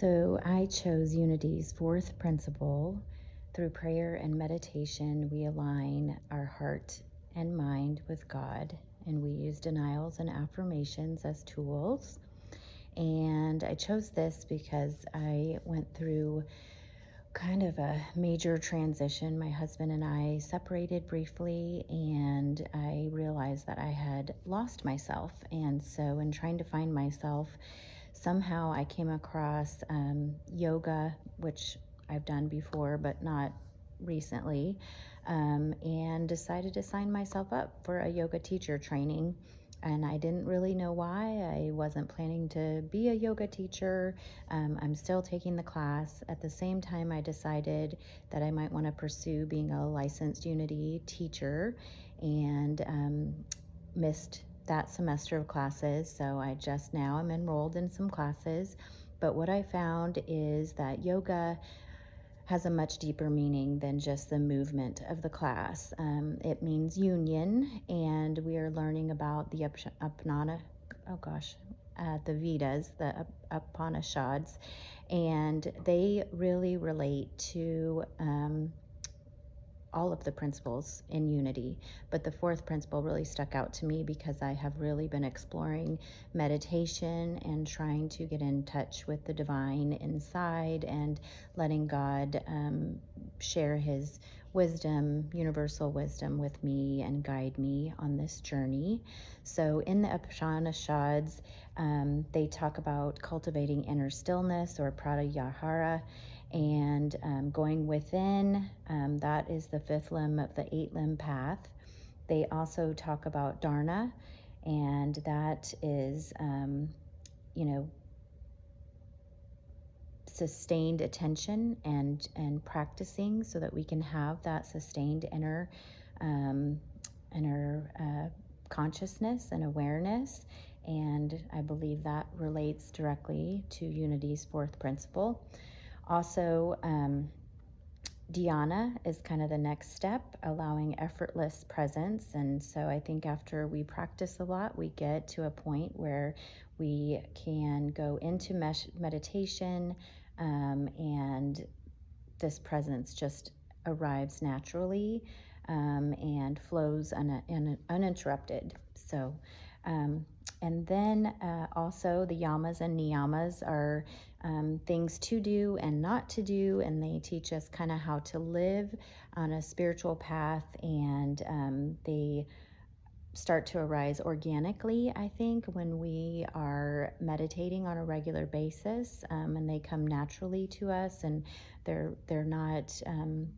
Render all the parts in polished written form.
So I chose Unity's fourth principle. Through prayer and meditation, we align our heart and mind with God, and we use denials and affirmations as tools. And I chose this because I went through kind of a major transition. My husband and I separated briefly, and I realized that I had lost myself. And so, in trying to find myself, somehow I came across yoga, which I've done before, but not recently, and decided to sign myself up for a yoga teacher training. And I didn't really know why. I wasn't planning to be a yoga teacher. I'm still taking the class. At the same time, I decided that I might want to pursue being a licensed Unity teacher, and missed that semester of classes. So I just now am enrolled in some classes. But what I found is that yoga has a much deeper meaning than just the movement of the class. It means union, and we are learning about the the Vedas, the Upanishads, and they really relate to all of the principles in Unity. But the fourth principle really stuck out to me because I have really been exploring meditation and trying to get in touch with the divine inside and letting God share his wisdom, universal wisdom with me and guide me on this journey. So in the Upanishads, they talk about cultivating inner stillness, or pratyahara, and going within. That is the fifth limb of the 8-limb path. They also talk about dharana, and that is, sustained attention and practicing so that we can have that sustained um, inner consciousness and awareness. And I believe that relates directly to Unity's fourth principle. Also, dhyana is kind of the next step, allowing effortless presence. And so I think after we practice a lot, we get to a point where we can go into meditation, and this presence just arrives naturally, and flows uninterrupted. So, and then also the yamas and niyamas are things to do and not to do, and they teach us kind of how to live on a spiritual path, and they start to arise organically, I think, when we are meditating on a regular basis, and they come naturally to us, and they're not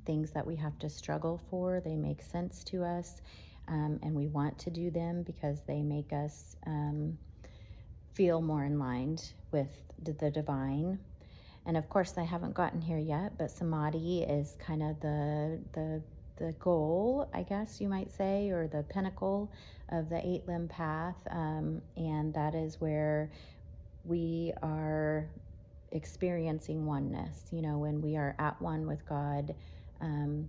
things that we have to struggle for. They make sense to us, and we want to do them because they make us feel more in line with the divine. And of course, I haven't gotten here yet, but samadhi is kind of the goal, I guess you might say, or the pinnacle of the 8-limb path, and that is where we are experiencing oneness. When we are at one with God, and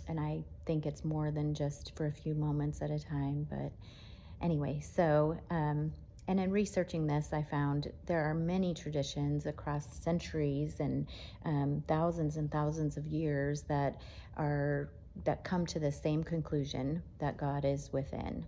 I think it's more than just for a few moments at a time. But anyway, so. And in researching this, I found there are many traditions across centuries and thousands and thousands of years that come to the same conclusion, that God is within.